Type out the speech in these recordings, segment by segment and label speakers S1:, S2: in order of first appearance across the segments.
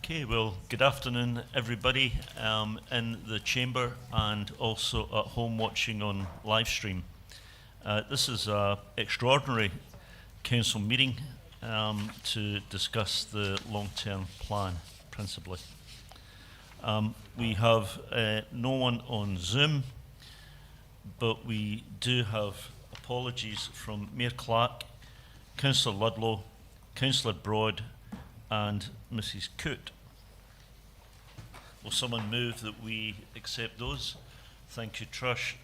S1: Okay, well, good afternoon, everybody in the chamber and also at home watching on live stream. This is an extraordinary council meeting to discuss the long-term plan, principally. We have no one on Zoom, but we do have apologies from Mayor Clark, Councillor Ludlow, Councillor Broad, and Mrs. Coote. Will someone move that we accept those? Thank you, Trish.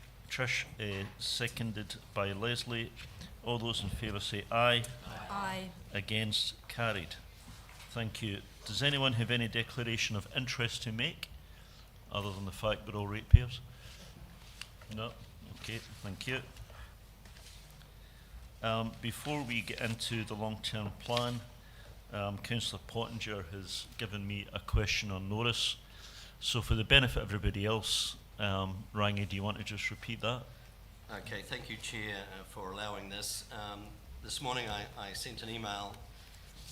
S1: Seconded by Leslie. All those in favour say aye.
S2: Aye.
S1: Against, carried. Thank you. Does anyone have any declaration of interest to make, other than the fact we're all ratepayers? No? Okay, thank you. Before we get into the long-term plan, Councillor Pottinger has given me a question on notice. So for the benefit of everybody else, Rangi, do you want to just repeat that?
S3: Okay, thank you, Chair, for allowing this. This morning I sent an email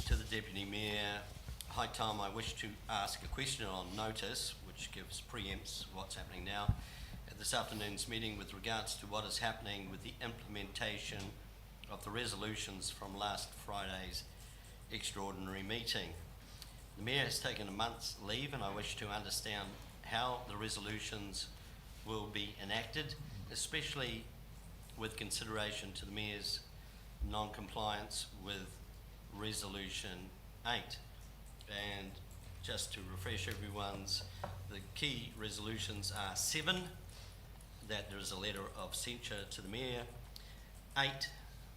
S3: to the Deputy Mayor. Hi Tom, I wish to ask a question on notice, which preempts what's happening now at this afternoon's meeting with regards to what is happening with the implementation of the resolutions from last Friday's extraordinary meeting. The Mayor has taken a month's leave, and I wish to understand how the resolutions will be enacted, especially with consideration to the Mayor's non-compliance with Resolution 8. And just to refresh the key resolutions are 7, that there is a letter of censure to the Mayor. 8,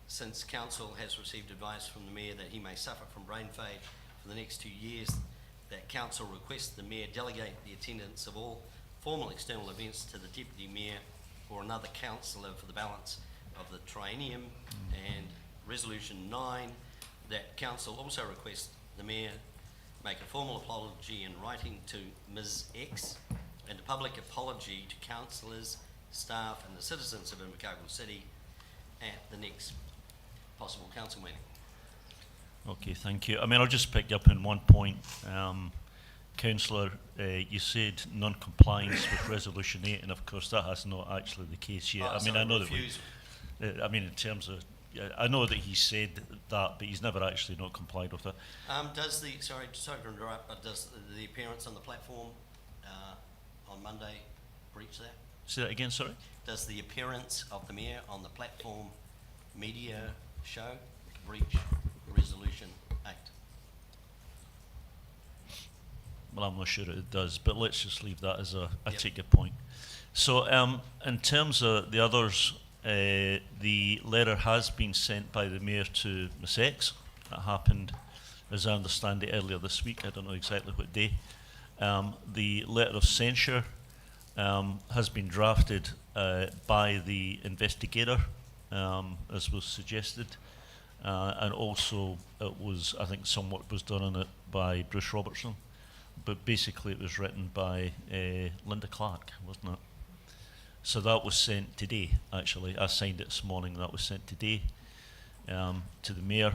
S3: since Council has received advice from the Mayor that he may suffer from brain fade for the next 2 years, that Council requests the Mayor delegate the attendance of all formal external events to the Deputy Mayor or another councillor for the balance of the triennium. And Resolution 9, that Council also requests the Mayor make a formal apology in writing to Ms. X and a public apology to councillors, staff and the citizens of Invercargill City at the next possible council meeting.
S1: Okay, thank you. I mean, I'll just pick you up on one point. Councillor, you said non-compliance with Resolution 8, and of course that has not actually the case yet. I mean, I know that in terms of, I know that he said that, but he's never actually not complied with it.
S3: Sorry to interrupt, but does the appearance on the platform on Monday breach that?
S1: Say that again, sorry?
S3: Does the appearance of the Mayor on the platform media show breach Resolution 8?
S1: Well, I'm not sure it does, but let's just leave that as I take your point. So in terms of the others, the letter has been sent by the Mayor to Ms. X. That happened, as I understand it, earlier this week. I don't know exactly what day. The letter of censure has been drafted by the investigator, as was suggested, and also it was, I think, some work was done on it by Bruce Robertson, but basically it was written by Linda Clark, wasn't it? So that was sent today, actually. I signed it this morning, that was sent today to the Mayor.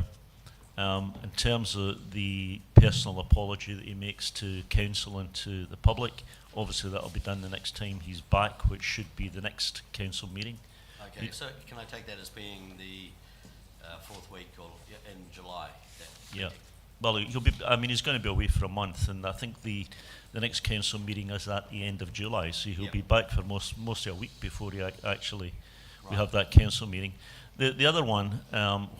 S1: In terms of the personal apology that he makes to Council and to the public, obviously that will be done the next time he's back, which should be the next Council meeting.
S3: Okay, so can I take that as being the fourth week or in July?
S1: Yeah. Well, he'll be. I mean, he's going to be away for a month, and I think the next council meeting is at the end of July, so he'll be back for mostly a week before he we have that council meeting. The other one,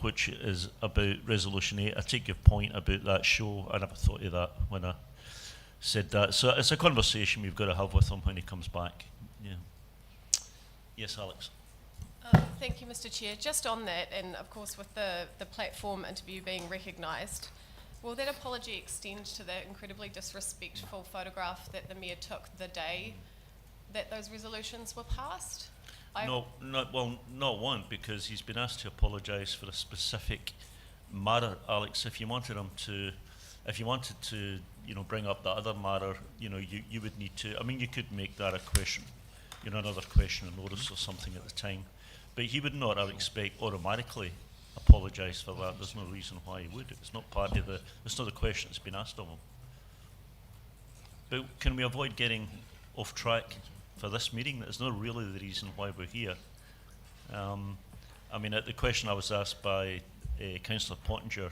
S1: which is about Resolution 8, I take your point about that show. I never thought of that when I said that. So it's a conversation we've got to have with him when he comes back. Yeah. Yes, Alex.
S2: Thank you, Mr. Chair. Just on that, and of course with the platform interview being recognised, will that apology extend to the incredibly disrespectful photograph that the Mayor took the day that those resolutions were passed?
S1: No, not one, because he's been asked to apologise for a specific matter, Alex. If you wanted to, bring up that other matter, you would need to. I mean, you could make that a question, another question or notice or something at the time. But he would not, I would expect, automatically apologise for that. There's no reason why he would. It's not part of it's not the question that's been asked of him. But can we avoid getting off track for this meeting? That is not really the reason why we're here. I mean, the question I was asked by Councillor Pottinger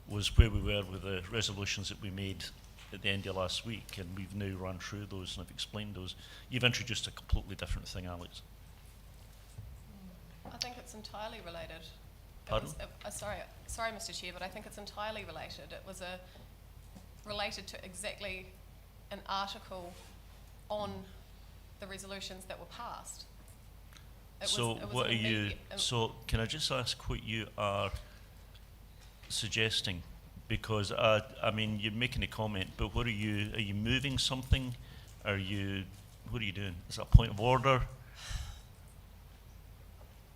S1: was where we were with the resolutions that we made at the end of last week, and we've now run through those and I've explained those. You've introduced a completely different thing, Alex.
S2: I think it's entirely related.
S1: Pardon?
S2: Sorry, Mr. Chair, but I think it's entirely related. It was related to exactly an article on the resolutions that were passed.
S1: What are you? So can I just ask what you are suggesting? Because I mean, you're making a comment, but what are you? Are you moving something? What are you doing? Is that a point of order?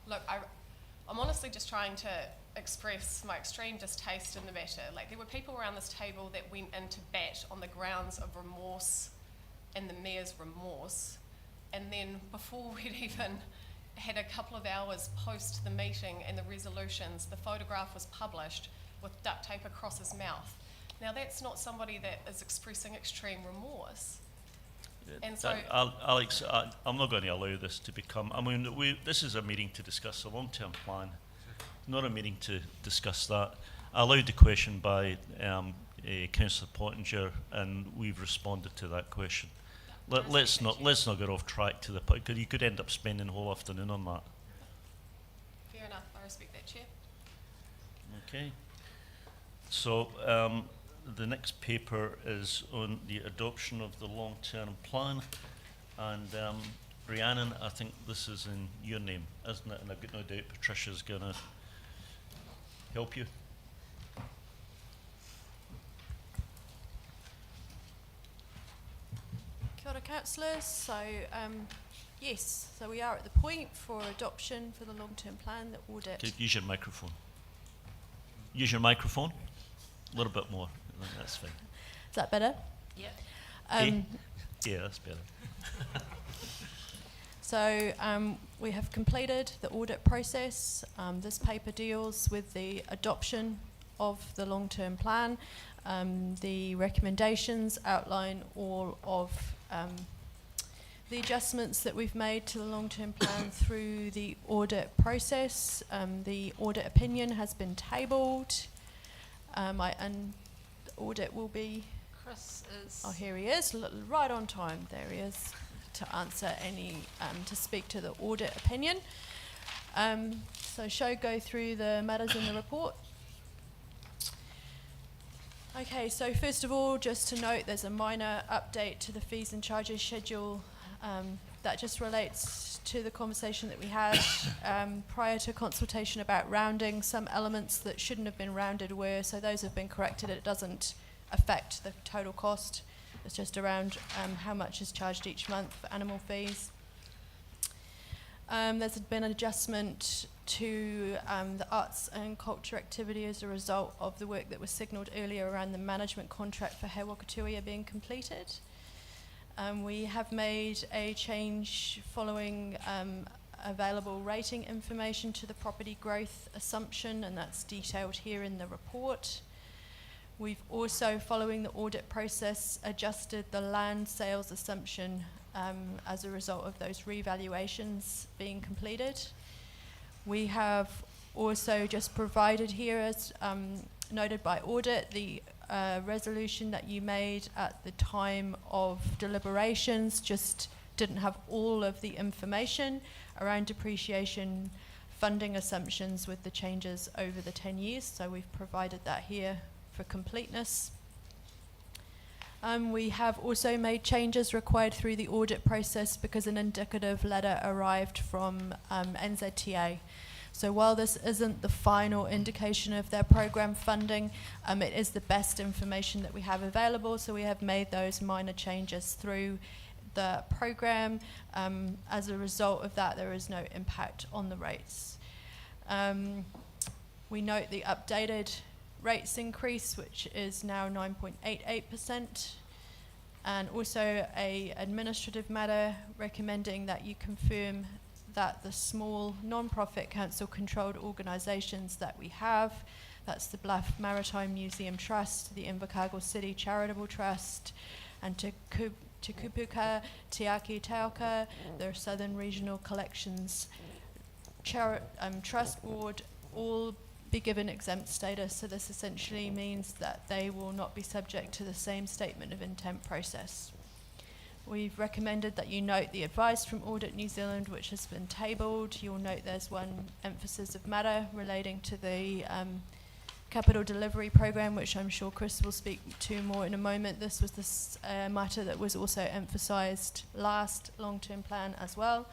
S2: Look, I'm honestly just trying to express my extreme distaste in the matter. Like, there were people around this table that went into bat on the grounds of remorse and the mayor's remorse, and then before we'd even had a couple of hours post the meeting and the resolutions, the photograph was published with duct tape across his mouth. Now, that's not somebody that is expressing extreme remorse. And so,
S1: Alex, I'm not going to allow this to become. I mean, this is a meeting to discuss a long-term plan, not a meeting to discuss that. I allowed the question by Councillor Pottinger, and we've responded to that question. Let's not get off track to the point, because you could end up spending the whole afternoon on that.
S2: fair enough, I respect that, Chair.
S1: Okay. So the next paper is on the adoption of the long-term plan, and Rhiannon, I think this is in your name, isn't it? And I've got no doubt Patricia's going to help you.
S4: Kia ora, councillors. So, yes, so we are at the point for adoption for the long-term plan, the audit.
S1: Okay, use your microphone. Use your microphone. A little bit more. I think that's fine.
S4: Is that better?
S2: Yeah.
S1: Yeah, that's better.
S4: So we have completed the audit process. This paper deals with the adoption of the long-term plan. The recommendations outline all of the adjustments that we've made to the long-term plan through the audit process. The audit opinion has been tabled. And the audit will be...
S5: Chris is...
S4: Oh, here he is, right on time. There he is, to answer any, to speak to the audit opinion. So shall I go through the matters in the report? Okay, so first of all, just to note, there's a minor update to the fees and charges schedule that just relates to the conversation that we had prior to consultation about rounding. Some elements that shouldn't have been rounded were, so those have been corrected. It doesn't affect the total cost. It's just around how much is charged each month for animal fees. There's been an adjustment to the arts and culture activity as a result of the work that was signalled earlier around the management contract for He Wakatuia being completed. We have made a change following available rating information to the property growth assumption, and that's detailed here in the report. We've also, following the audit process, adjusted the land sales assumption as a result of those revaluations being completed. We have also just provided here, as noted by audit, the resolution that you made at the time of deliberations just didn't have all of the information around depreciation funding assumptions with the changes over the 10 years, so we've provided that here for completeness. We have also made changes required through the audit process because an indicative letter arrived from NZTA. So while this isn't the final indication of their program funding, it is the best information that we have available, so we have made those minor changes through the program. As a result of that, there is no impact on the rates. We note the updated rates increase, which is now 9.88%, and also a administrative matter recommending that you confirm that the small non-profit council-controlled organisations that we have, that's the Bluff Maritime Museum Trust, the Invercargill City Charitable Trust, and Te Kupuka, Te Aki Tauka, the Southern Regional Collections Trust Board, all be given exempt status. So this essentially means that they will not be subject to the same statement of intent process. We've recommended that you note the advice from Audit New Zealand, which has been tabled. You'll note there's one emphasis of matter relating to the capital delivery program, which I'm sure Chris will speak to more in a moment. This was the matter that was also emphasised last long-term plan as well.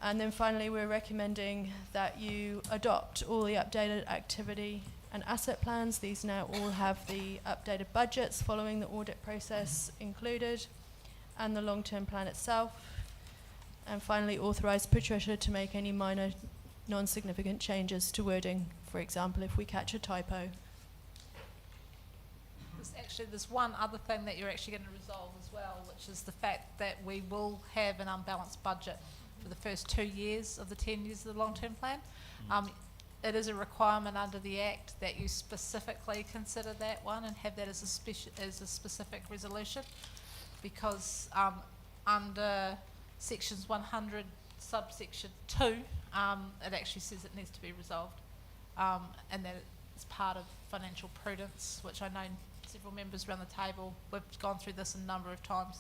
S4: And then finally, we're recommending that you adopt all the updated activity and asset plans. These now all have the updated budgets following the audit process included, and the long-term plan itself. And finally, authorise Patricia to make any minor non-significant changes to wording, for example, if we catch a typo.
S5: There's one other thing that you're actually going to resolve as well, which is the fact that we will have an unbalanced budget for the first 2 years of the 10 years of the long-term plan. It is a requirement under the Act that you specifically consider that one and have that as a specific resolution, because under sections 100 subsection 2, it actually says it needs to be resolved, and that it's part of financial prudence, which I know several members around the table, we've gone through this a number of times.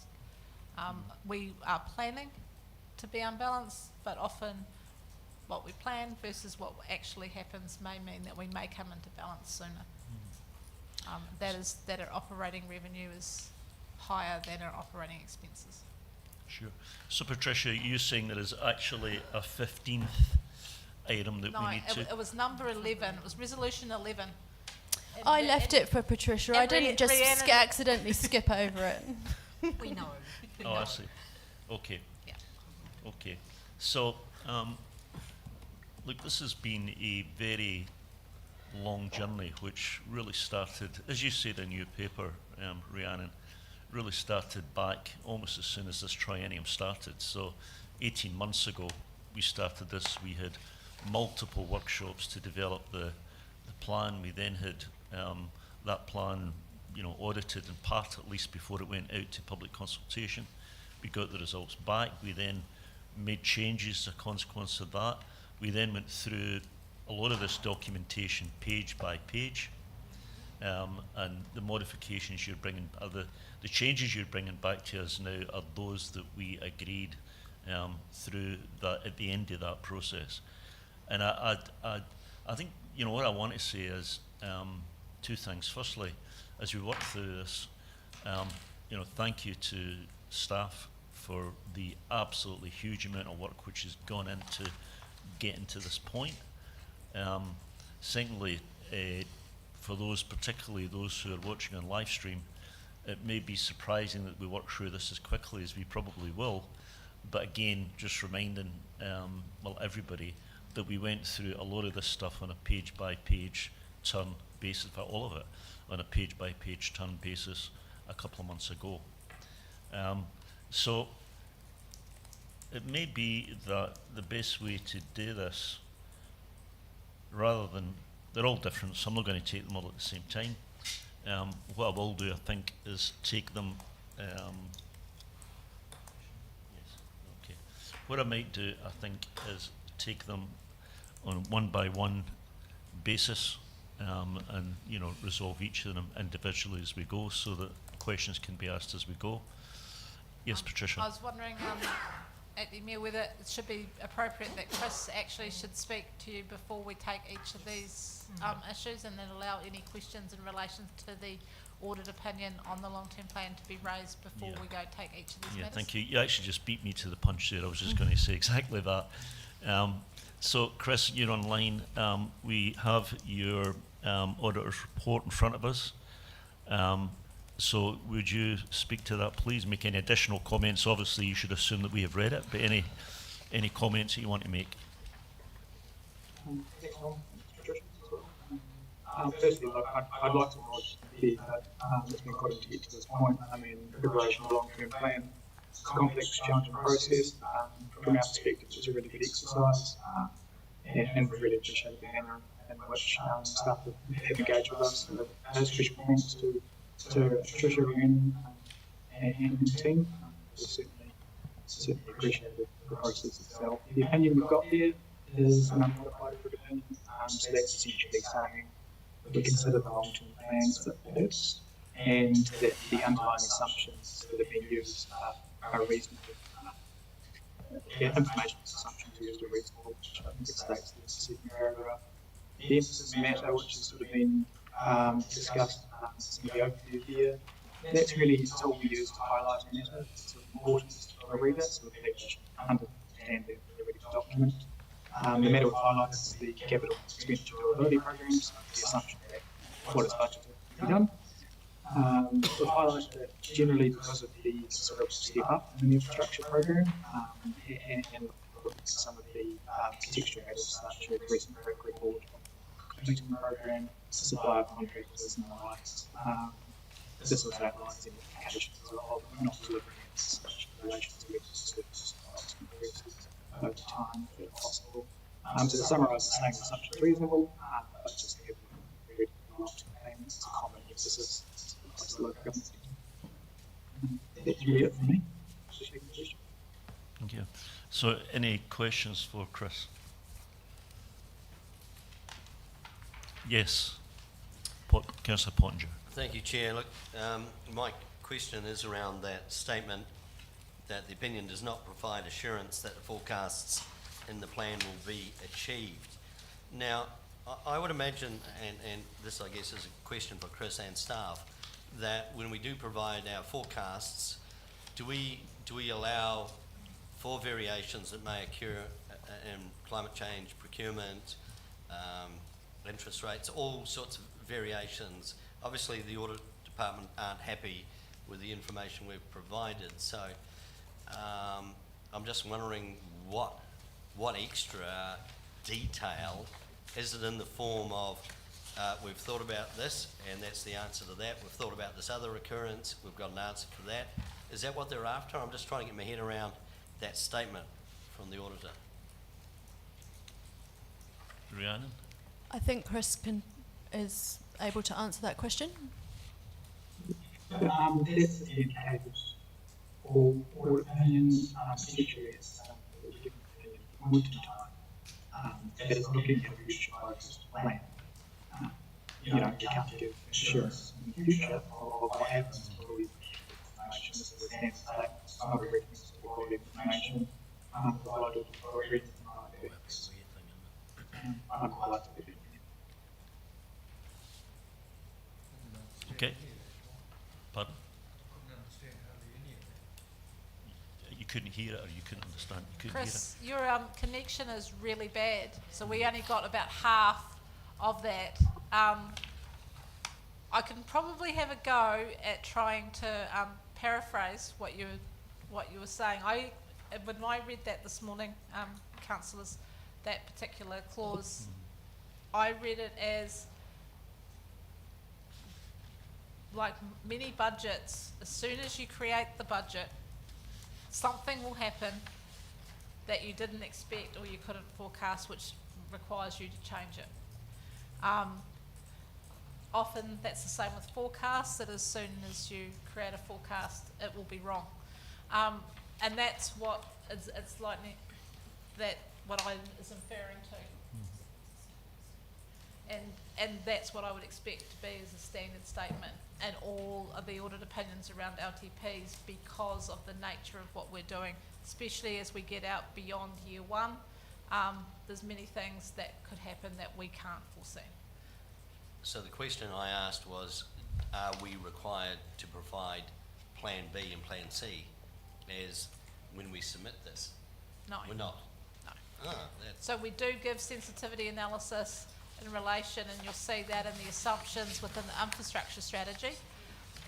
S5: We are planning to be unbalanced, but often what we plan versus what actually happens may mean that we may come into balance sooner. That our operating revenue is higher than our operating expenses.
S1: Sure. So Patricia, you're saying there is actually a 15th item that we need to...
S5: It was number 11, it was resolution 11.
S4: I left it for Patricia. I didn't just accidentally skip over it.
S6: We know.
S1: Oh, I see. Okay.
S5: Yeah.
S1: Okay. So, look, this has been a very long journey, which really started, as you said in your paper, Rhiannon, really started back almost as soon as this triennium started. So 18 months ago, we started this. We had multiple workshops to develop the plan. We then had that plan, audited in part at least before it went out to public consultation. We got the results back. We then made changes as a consequence of that. We then went through a lot of this documentation page by page, and the modifications you're bringing, the changes you're bringing back to us now are those that we agreed through that at the end of that process. And I think what I want to say is two things. Firstly, as we work through this, thank you to staff for the absolutely huge amount of work which has gone into getting to this point. Secondly, for those, particularly those who are watching on live stream, it may be surprising that we work through this as quickly as we probably will, but again, just reminding everybody that we went through a lot of this stuff on a page-by-page turn basis, in fact all of it, on a page-by-page turn basis a couple of months ago. So it may be that the best way to do this, rather than, they're all different, so I'm not going to take them all at the same time. What I will do, I think, is take them, yes, okay. What I might do, I think, is take them on one by one basis, and resolve each of them individually as we go, so that questions can be asked as we go. Yes, Patricia.
S5: I was wondering, at the Emir, whether it should be appropriate that Chris actually should speak to you before we take each of these issues, and then allow any questions in relation to the audit opinion on the long-term plan to be raised before we go take each of these matters.
S1: Thank you. You actually just beat me to the punch there. I was just going to say exactly that. So, Chris, you're online. We have your auditor's report in front of us. So would you speak to that, please? Make any additional comments? Obviously, you should assume that we have read it, but any comments that you want to make?
S7: Firstly, I'd like to acknowledge the that's been got to get to this point. Preparation of a long-term plan, it's a complex, challenging process. From our perspective, it's a really good exercise, and we really appreciate the manner in which staff have engaged with us. So, special thanks to Patricia, Rhiannon, and the team. We certainly appreciate the process itself. The opinion we've got there is an unmodified audit opinion, so that's essentially saying we consider the long-term plans fit for purpose and that the underlying assumptions that have been used are reasonable. Information assumptions used are reasonable, which I think it states in the second paragraph. The emphasis matter, which has sort of been discussed in the overview here, that's really a tool we use to highlight a matter. It's sort of important to the reader so that they understand the reader's document. The matter we've highlighted is the capital expenditure durability programs, the assumption that what is budgeted will be done. We've highlighted that generally because of the sort of step up in the infrastructure program and some of the contextual matters such as recent track record of completing the program, supplier contractors and the likes. This also outlines implications of not delivering such in relation to service cost increases over time if possible. So to summarise, the same assumption is reasonable, but just to give a very long-term payments, it's a common emphasis across the local government sector. That's really it for me.
S1: Thank you. So any questions for Chris? Yes, Councillor Pottinger.
S3: Thank you, Chair. Look, my question is around that statement that the opinion does not provide assurance that the forecasts in the plan will be achieved. Now, I would imagine, and this I guess is a question for Chris and staff, that when we do provide our forecasts, do we allow for variations that may occur in climate change, procurement, interest rates, all sorts of variations? Obviously, the audit department aren't happy with the information we've provided, so I'm just wondering what extra detail is it in the form of we've thought about this and that's the answer to that, we've thought about this other occurrence, we've got an answer for that. Is that what they're after? I'm just trying to get my head around that statement from the auditor.
S1: Rhiannon?
S4: I think Chris is able to answer that question.
S7: That's the indicated for opinions, particularly as a given opinion point in time, that is looking at a future focused plan. You can't give assurance in the future of what happens with all the information. This is a standard statement, it's not a reference to the quality of information provided for a reason like that. I'm quite happy.
S1: Okay. Pardon? You couldn't hear it, or you couldn't understand? You couldn't
S5: Chris, your connection is really bad, so we only got about half of that. I can probably have a go at trying to paraphrase what you were saying. When I read that this morning, councillors, that particular clause, I read it as like many budgets, as soon as you create the budget, something will happen that you didn't expect or you couldn't forecast, which requires you to change it. Often that's the same with forecasts, that as soon as you create a forecast, it will be wrong. And that's what it's like that what I is inferring to. And that's what I would expect to be as a standard statement and all of the audit opinions around LTPs because of the nature of what we're doing, especially as we get out beyond year one. There's many things that could happen that we can't foresee.
S3: So the question I asked was, are we required to provide Plan B and Plan C as when we submit this?
S5: No.
S3: We're not?
S5: No.
S3: Ah, that's...
S5: So we do give sensitivity analysis in relation, and you'll see that in the assumptions within the infrastructure strategy,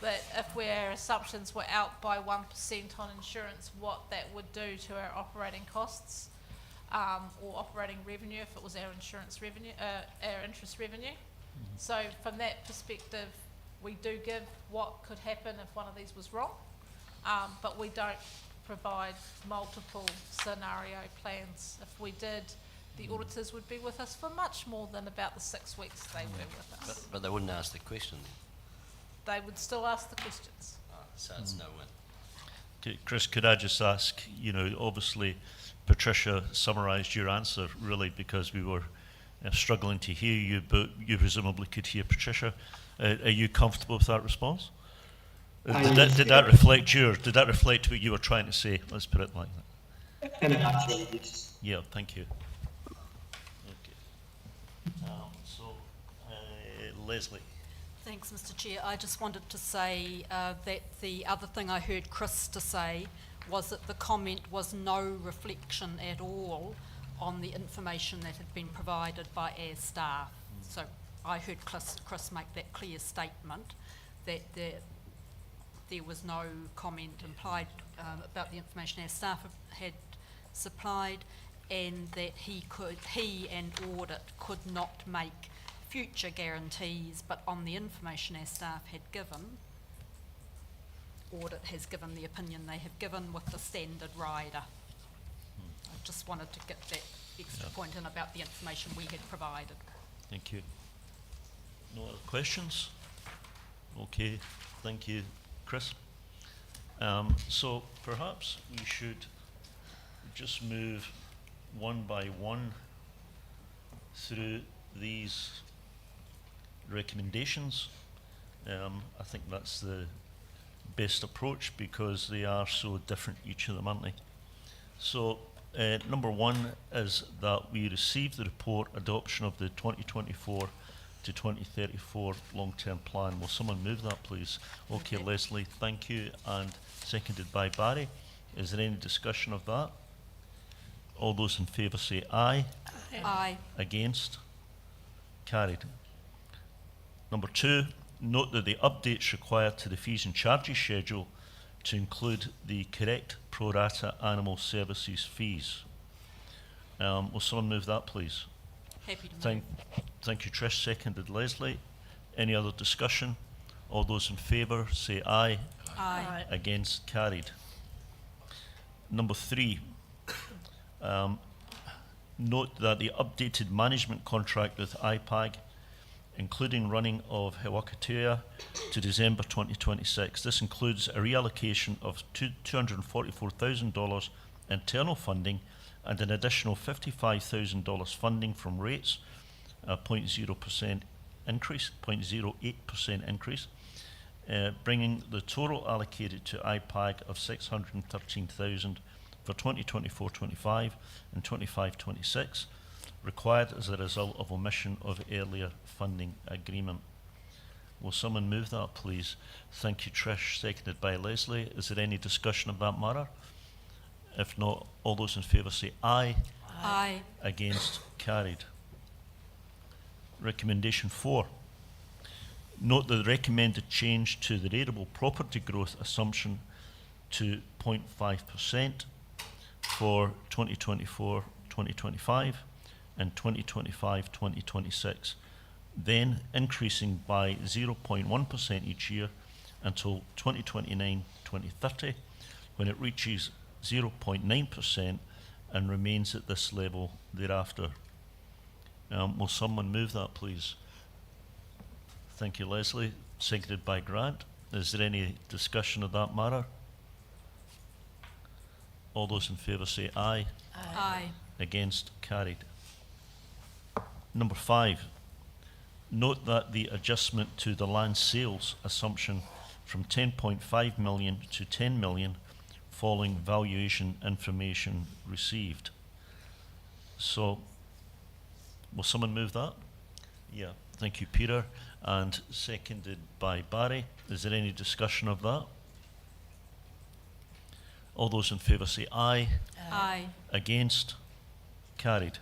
S5: that if our assumptions were out by 1% on insurance, what that would do to our operating costs or operating revenue if it was our insurance revenue, our interest revenue. So from that perspective, we do give what could happen if one of these was wrong, but we don't provide multiple scenario plans. If we did, the auditors would be with us for much more than about the 6 weeks they were with us.
S3: But they wouldn't ask the question.
S5: They would still ask the questions.
S3: So it's no win.
S1: Okay, Chris, could I just ask, you know, obviously Patricia summarised your answer really because we were struggling to hear you, but you presumably could hear Patricia. Are you comfortable with that response? Did that reflect what you were trying to say? Let's put it like that.
S7: In a nutshell, yes.
S1: Yeah, thank you. Okay. Leslie.
S6: Thanks, Mr. Chair. I just wanted to say that the other thing I heard Chris to say was that the comment was no reflection at all on the information that had been provided by our staff. So I heard Chris make that clear statement that there was no comment implied about the information our staff had supplied, and that he and audit could not make future guarantees, but on the information our staff had given, audit has given the opinion they have given with the standard rider. I just wanted to get that extra point in about the information we had provided.
S1: Thank you. No other questions? Okay, thank you, Chris. So perhaps we should just move one by one through these recommendations. I think that's the best approach because they are so different, each of them, aren't they? So number one is that we received the report adoption of the 2024 to 2034 long-term plan. Will someone move that, please? Okay, Leslie, thank you, and seconded by Barry. Is there any discussion of that? All those in favour say aye.
S6: Aye.
S1: Against? Carried. Number two, note that the updates required to the fees and charges schedule to include the correct pro rata animal services fees. Will someone move that, please?
S6: Happy to move.
S1: Thank you, Trish. Seconded, Leslie. Any other discussion? All those in favour say aye.
S6: Aye.
S1: Against? Carried. Number three, note that the updated management contract with IPAG, including running of Hewakatua to December 2026. This includes a reallocation of $244,000 internal funding and an additional $55,000 funding from rates, a 0.0% increase, 0.08% increase, bringing the total allocated to IPAG of $613,000 for 2024-25 and 25-26, required as a result of omission of earlier funding agreement. Will someone move that, please? Thank you, Trish. Seconded by Leslie. Is there any discussion of that matter? If not, all those in favour say aye.
S6: Aye.
S1: Against? Carried. Recommendation 4. Note the recommended change to the rateable property growth assumption to 0.5% for 2024-2025 and 2025-2026, then increasing by 0.1% each year until 2029-2030, when it reaches 0.9% and remains at this level thereafter. Will someone move that, please? Thank you, Leslie. Seconded by Grant. Is there any discussion of that matter? All those in favour say aye.
S6: Aye.
S1: Against? Carried. Number 5. Note that the adjustment to the land sales assumption from 10.5 million to 10 million following valuation information received. So, will someone move that? Yeah, thank you, Peter. And seconded by Barry. Is there any discussion of that? All those in favour say aye.
S6: Aye.
S1: Against? Carried.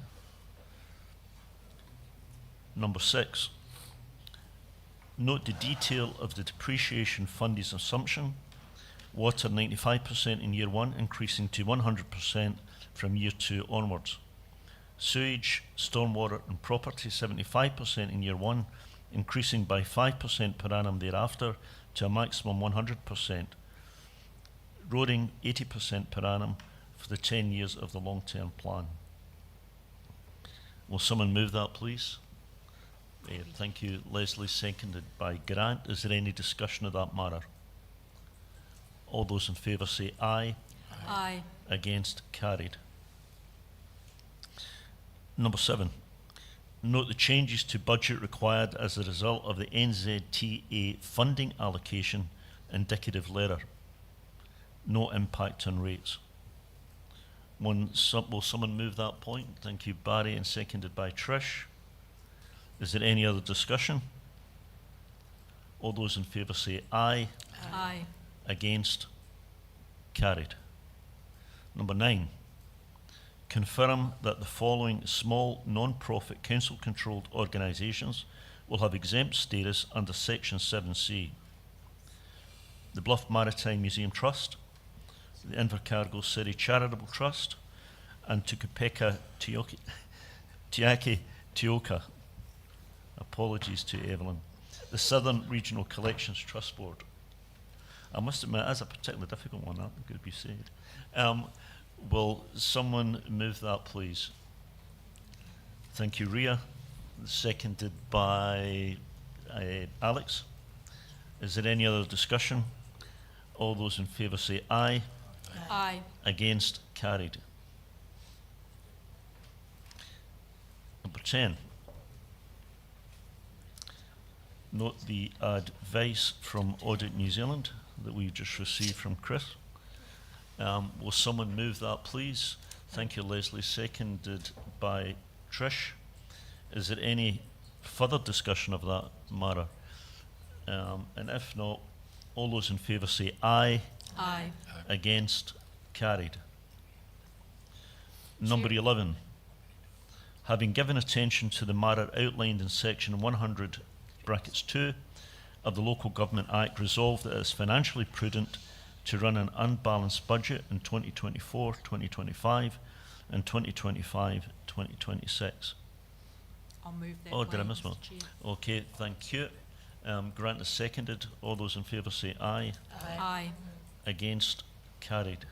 S1: Number 6. Note the detail of the depreciation funding assumption. Water 95% in year 1, increasing to 100% from year 2 onwards. Sewage, stormwater and property 75% in year 1, increasing by 5% per annum thereafter to a maximum 100%. Roading 80% per annum for the 10 years of the long-term plan. Will someone move that, please? Thank you, Leslie, seconded by Grant. Is there any discussion of that matter? All those in favour say aye.
S6: Aye.
S1: Against, carried. Number 7. Note the changes to budget required as a result of the NZTA funding allocation indicative letter. No impact on rates. Will someone move that point? Thank you, Barry, and seconded by Trish. Is there any other discussion? All those in favour say aye.
S6: Aye.
S1: Against, carried. Number 9. Confirm that the following small non-profit council-controlled organisations will have exempt status under Section 7C. The Bluff Maritime Museum Trust, the Invercargill City Charitable Trust, and Tukapeka Tiaki Tioka. Apologies to Evelyn. The Southern Regional Collections Trust Board. I must admit, that's a particularly difficult one, that could be said. Will someone move that, please? Thank you, Ria. Seconded by Alex. Is there any other discussion? All those in favour say aye.
S6: Aye.
S1: Against, carried. Number 10. Note the advice from Audit New Zealand that we've just received from Chris. Will someone move that, please? Thank you, Leslie. Seconded by Trish. Is there any further discussion of that matter? And if not, all those in favour say aye.
S6: Aye.
S1: Against, carried. Number 11. Having given attention to the matter outlined in section 100 brackets 2 of the Local Government Act, resolved that it is financially prudent to run an unbalanced budget in 2024, 2025 and 2025, 2026.
S6: I'll move that.
S1: Oh, did I
S6: way,
S1: miss
S6: Mr.
S1: one?
S6: Chair.
S1: Okay, thank you. Grant is seconded. All those in favour say aye.
S6: Aye.
S1: Against, carried.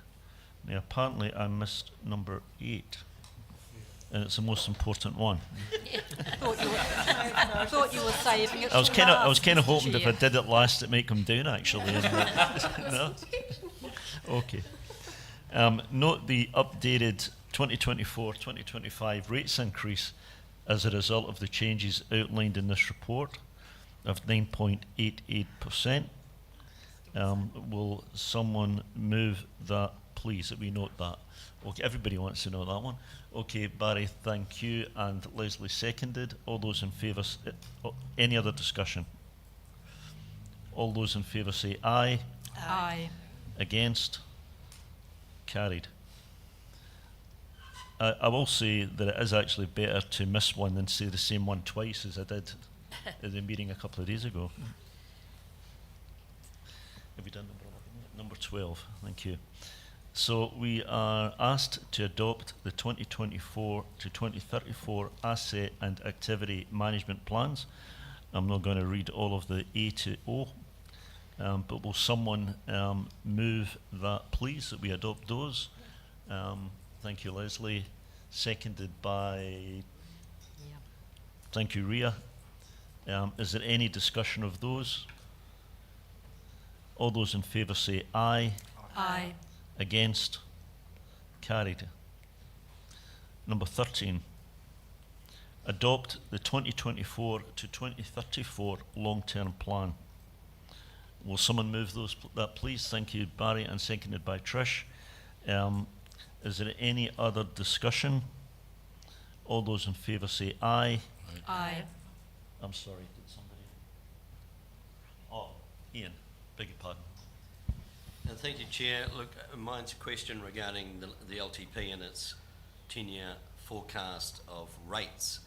S1: Now apparently I missed number 8, and it's the most important one.
S6: Thought you were saving it.
S1: I was
S6: for
S1: kind
S6: last,
S1: of
S6: Mr.
S1: hoping if I
S6: Chair.
S1: did it last, it might come down actually. No? Okay. Note the updated 2024-2025 rates increase as a result of the changes outlined in this report of 9.88%. Will someone move that, please, that we note that? Okay, everybody wants to know that one. Okay, Barry, thank you, and Leslie seconded. All those in favour, any other discussion? All those in favour say aye.
S6: Aye.
S1: Against? Carried. I will say that it is actually better to miss one than say the same one twice, as I did at the meeting a couple of days ago. Have we done number 11? Number 12, thank you. So we are asked to adopt the 2024 to 2034 asset and activity management plans. I'm not going to read all of the A to O, but will someone move that, please, that we adopt those? Thank you, Leslie. Seconded by,
S6: Yeah.
S1: thank you, Ria. Is there any discussion of those? All those in favour say aye.
S6: Aye.
S1: Against? Carried. Number 13. Adopt the 2024 to 2034 long-term plan. Will someone move that, please? Thank you, Barry, and seconded by Trish. Is there any other discussion? All those in favour say aye.
S6: Aye.
S1: I'm sorry, did somebody? Oh, Ian, beg your pardon.
S3: Thank you, Chair. Look, mine's a question regarding the LTP and its 10-year forecast of rates.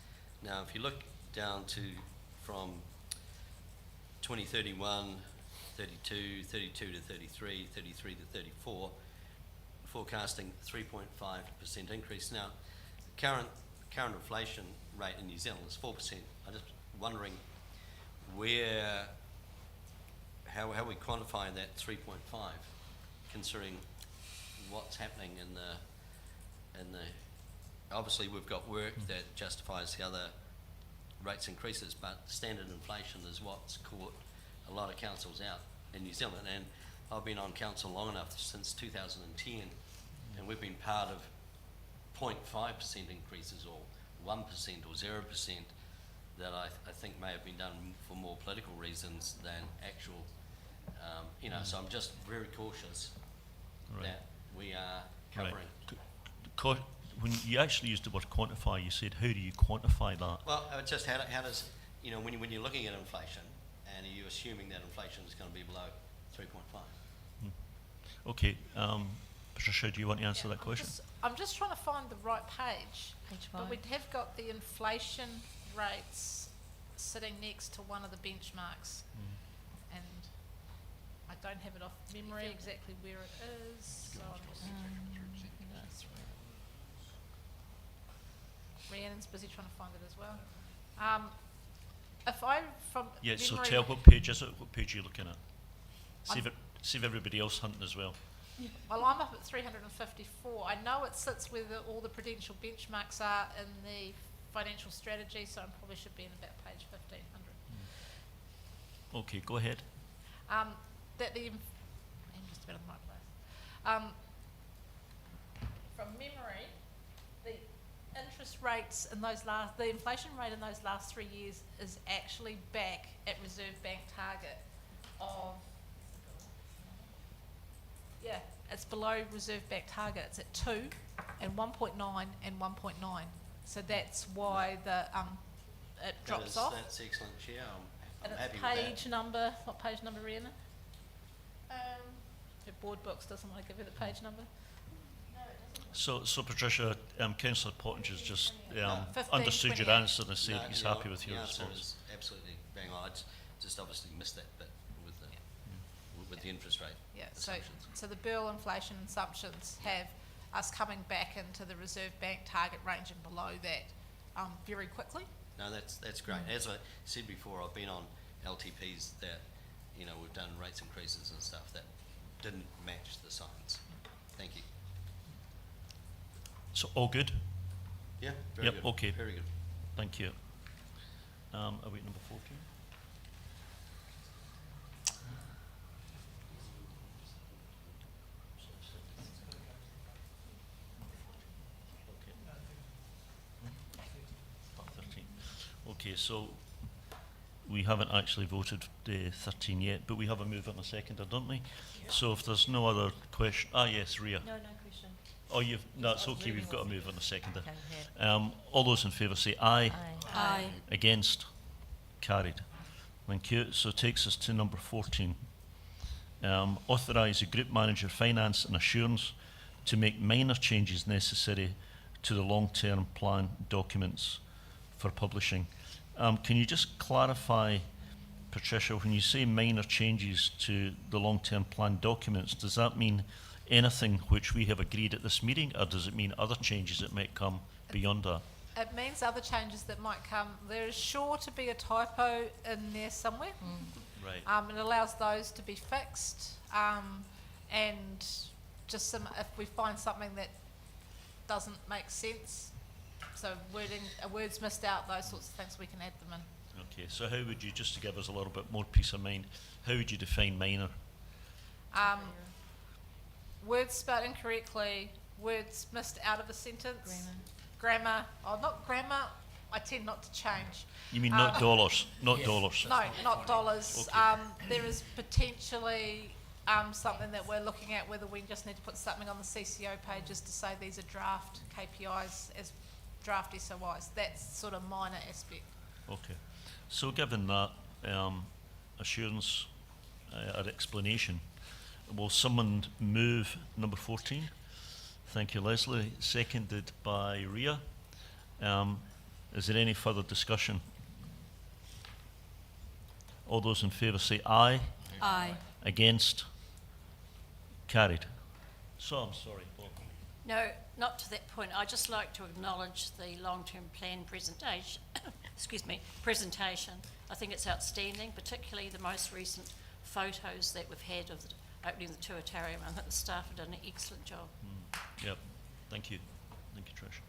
S3: Now, if you look down to from 2031, 32, 32 to 33, 33 to 34, forecasting 3.5% increase. Now, current inflation rate in New Zealand is 4%. I'm just wondering how we quantify that 3.5, considering what's happening in the obviously we've got work that justifies the other rates increases, but standard inflation is what's caught a lot of councils out in New Zealand, and I've been on council long enough, since 2010, and we've been part of 0.5% increases or 1% or 0% that I think may have been done for more political reasons than actual, so I'm just very cautious
S1: Right.
S3: that we are covering.
S1: Right. When you actually used the word quantify, you said, how do you quantify that?
S3: Well, it's just how does, when you're looking at inflation and you're assuming that inflation is going to be below 3.5.
S1: Okay, Patricia, do you want to answer that question?
S5: I'm just trying to find the right page.
S8: Page
S5: But
S8: 5.
S5: we have got the inflation rates sitting next to one of the benchmarks. And I don't have it off memory exactly where it is. So I'm just Rhiannon's busy trying to find it as well. If I, from
S1: Yeah, so
S5: memory-
S1: tell what page is it, what page are you looking at? See if everybody else hunting as well.
S5: Well, I'm up at 354. I know it sits where all the prudential benchmarks are in the financial strategy, so I probably should be in about page 1500.
S1: Okay, go ahead.
S5: I'm just about in the right place. From memory, the interest rates in the inflation rate in those last 3 years is actually back at Reserve Bank target of, it's below Reserve Bank target. It's at 2 and 1.9 and 1.9. So that's why it drops off.
S3: That's excellent, Chair. I'm
S5: And
S3: happy
S5: it's
S3: with that.
S5: page number, what page number, Rhiannon? Her board books doesn't want to give her the page number.
S1: So Patricia, Councillor Pottinger's just
S5: 15,
S1: understood your
S5: 28.
S1: answer and said he's happy with your
S3: The answer
S1: response.
S3: is absolutely bang on. I just obviously missed that bit with the interest rate
S5: Yeah,
S3: assumptions.
S5: so the Burl inflation assumptions have us coming back into the Reserve Bank target range and below that very quickly.
S3: No, that's great. As I said before, I've been on LTPs that, we've done rates increases and stuff that didn't match the science. Thank you.
S1: So all good?
S3: Yeah, very
S1: Yep,
S3: good.
S1: okay.
S3: Very good.
S1: Thank you. Are we at number 14? Okay, so we haven't actually voted 13 yet, but we have a mover and a seconder, don't we? So if there's no other question, yes, Ria.
S8: No question.
S1: Oh, no, it's okay, we've got a mover and a seconder.
S8: Okay, yeah.
S1: All those in favour say aye.
S6: Aye.
S1: Against? Carried. Thank you. So it takes us to number 14. Authorise the Group Manager Finance and Assurance to make minor changes necessary to the long-term plan documents for publishing. Can you just clarify, Patricia, when you say minor changes to the long-term plan documents, does that mean anything which we have agreed at this meeting, or does it mean other changes that might come beyond that?
S5: It means other changes that might come. There is sure to be a typo in there somewhere.
S1: Right.
S5: It allows those to be fixed, and just if we find something that doesn't make sense, so words missed out, those sorts of things, we can add them in.
S1: Okay, so how would you, just to give us a little bit more peace of mind, how would you define minor?
S5: Words spelled incorrectly, words missed out of a sentence. Grammar. Oh, not grammar. I tend not to change.
S1: You mean not dollars, not dollars?
S5: No, not dollars.
S1: Okay.
S5: There is potentially something that we're looking at, whether we just need to put something on the CCO pages to say these are draft KPIs as draft SOIs. That's sort of minor aspect.
S1: Okay. So given that assurance or explanation, will someone move number 14? Thank you, Leslie. Seconded by Ria. Is there any further discussion? All those in favour say aye.
S6: Aye.
S1: Against? Carried. So I'm sorry, Bob.
S9: No, not to that point. I'd just like to acknowledge the long-term plan presentation. Presentation. I think it's outstanding, particularly the most recent photos that we've had of the opening of the Tuatarium. I think the staff have done an excellent job.
S1: Yep. Thank you. Thank you, Trish.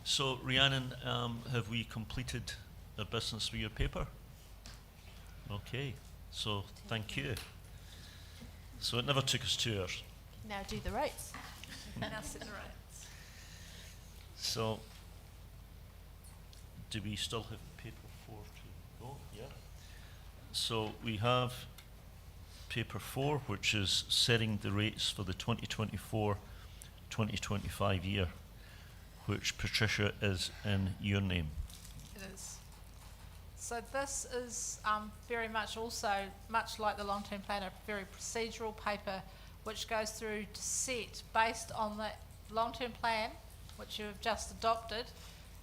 S1: So, Rhiannon, have we completed our business with your paper? Okay. So, thank you. So it never took us 2 hours.
S4: Now do the rates.
S5: Now set the rates.
S1: So, do we still have paper 4 to go? Yeah. So we have paper 4, which is setting the rates for the 2024-2025 year, which, Patricia, is in your name.
S5: It is. So this is very much also, much like the long-term plan, a very procedural paper which goes through to set, based on the long-term plan, which you have just adopted,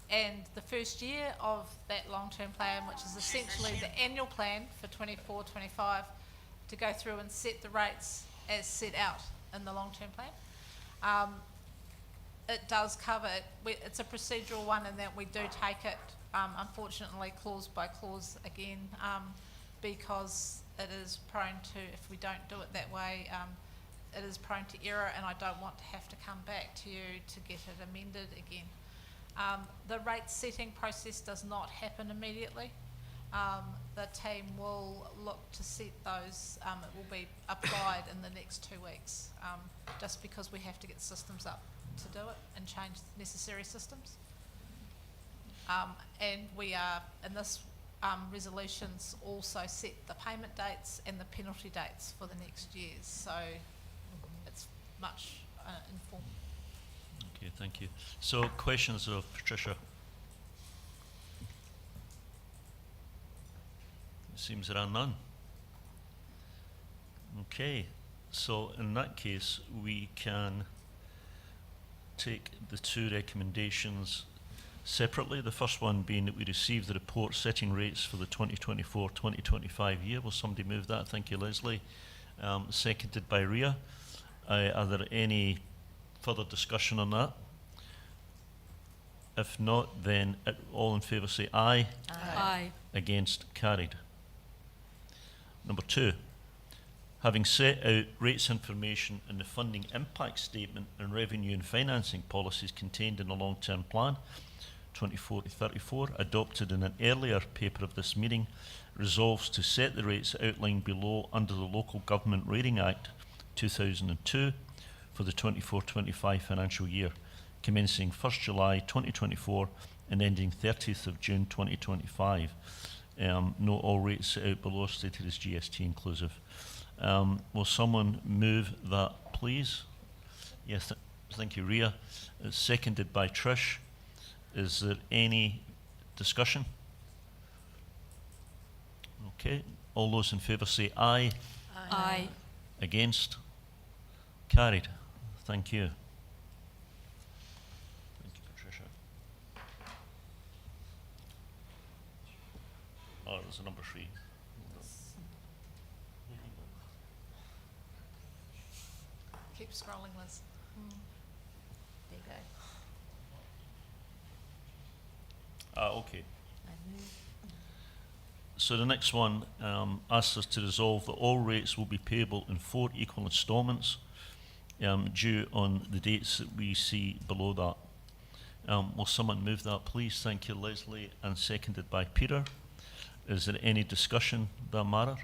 S5: and the first year of that long-term plan, which is essentially the annual plan for 24-25, to go through and set the rates as set out in the long-term plan. It does cover it. It's a procedural one in that we do take it, unfortunately, clause by clause again, because it is prone to, if we don't do it that way, it is prone to error, and I don't want to have to come back to you to get it amended again. The rate setting process does not happen immediately. The team will look to set those. It will be applied in the next 2 weeks, just because we have to get systems up to do it and change necessary systems. And we are, in this resolutions, also set the payment dates and the penalty dates for the next years. So it's much informed.
S1: Okay, thank you. So, questions of Patricia? It seems there are none. Okay, so in that case, we can take the 2 recommendations separately. The first one being that we receive the report setting rates for the 2024-2025 year. Will somebody move that? Thank you, Leslie. Seconded by Ria. Are there any further discussion on that? If not, then all in favour say aye.
S6: Aye.
S1: Against, carried. Number 2, having set out rates information in the funding impact statement and revenue and financing policies contained in the long-term plan 24-34, adopted in an earlier paper of this meeting, resolves to set the rates outlined below under the Local Government Rating Act 2002 for the 24-25 financial year, commencing 1st July 2024 and ending 30th of June 2025. Note all rates set out below stated as GST inclusive. Will someone move that, please? Yes, thank you, Ria. It's seconded by Trish. Is there any discussion? Okay, all those in favour say aye.
S6: Aye.
S1: Against? Carried. Thank you. Thank you, Patricia. Oh, there's a number 3.
S5: Keep scrolling, Liz.
S6: There you go.
S1: Okay. So the next one asks us to resolve that all rates will be payable in 4 equal instalments due on the dates that we see below that. Will someone move that, please? Thank you, Leslie, and seconded by Peter. Is there any discussion that matter?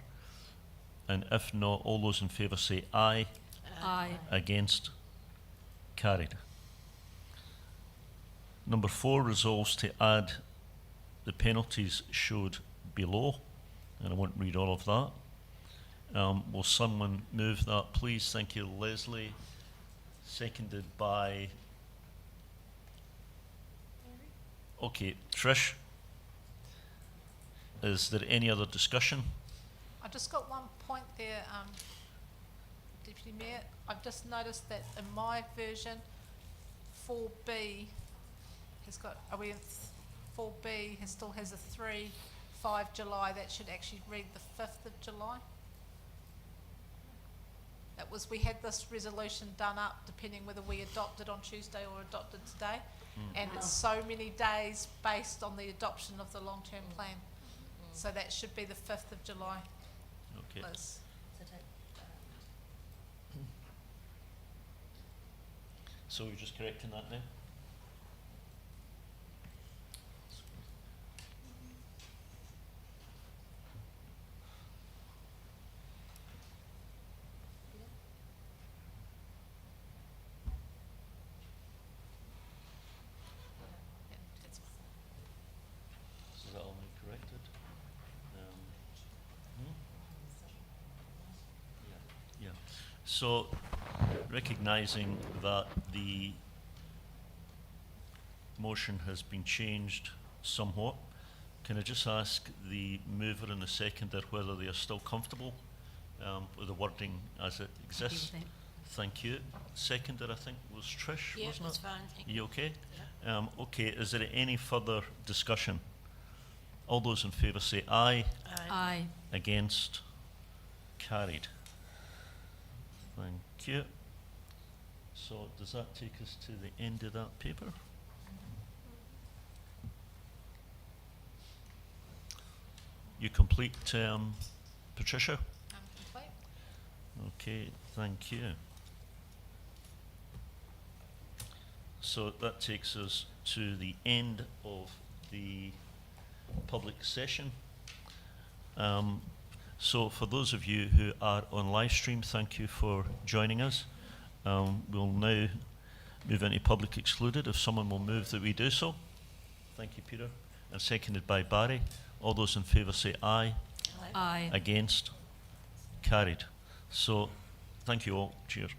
S1: And if not, all those in favour say aye.
S6: Aye.
S1: Against? Carried. Number 4 resolves to add the penalties showed below, and I won't read all of that. Will someone move that, please? Thank you, Leslie. Seconded by... Okay, Trish. Is there any other discussion?
S5: I've just got one point there, Deputy Mayor. I've just noticed that in my version, 4B has got, 4B still has a 5 July. That should actually read the 5th of July. That was, we had this resolution done up depending whether we adopted on Tuesday or adopted today. And it's so many days based on the adoption of the long-term plan. So that should be the 5th of July,
S1: Okay.
S5: Liz.
S1: So we're just correcting that now? So, recognising that the motion has been changed somewhat, can I just ask the mover and the seconder whether they are still comfortable with the wording as it exists? Thank you. Seconder, I think, was Trish,
S9: Yeah,
S1: wasn't
S9: that's
S1: it?
S9: fine, thank you.
S1: You okay? Okay, is there any further discussion? All those in favour say aye.
S6: Aye.
S1: Against? Carried. Thank you. So does that take us to the end of that paper? You complete, Patricia?
S5: I'm complete.
S1: Okay, thank you. So that takes us to the end of the public session. So for those of you who are on live stream, thank you for joining us. We'll now move into public excluded. If someone will move that we do so. Thank you, Peter. And seconded by Barry. All those in favour say aye.
S6: Aye.
S1: Against? Carried. So, thank you all. Cheers.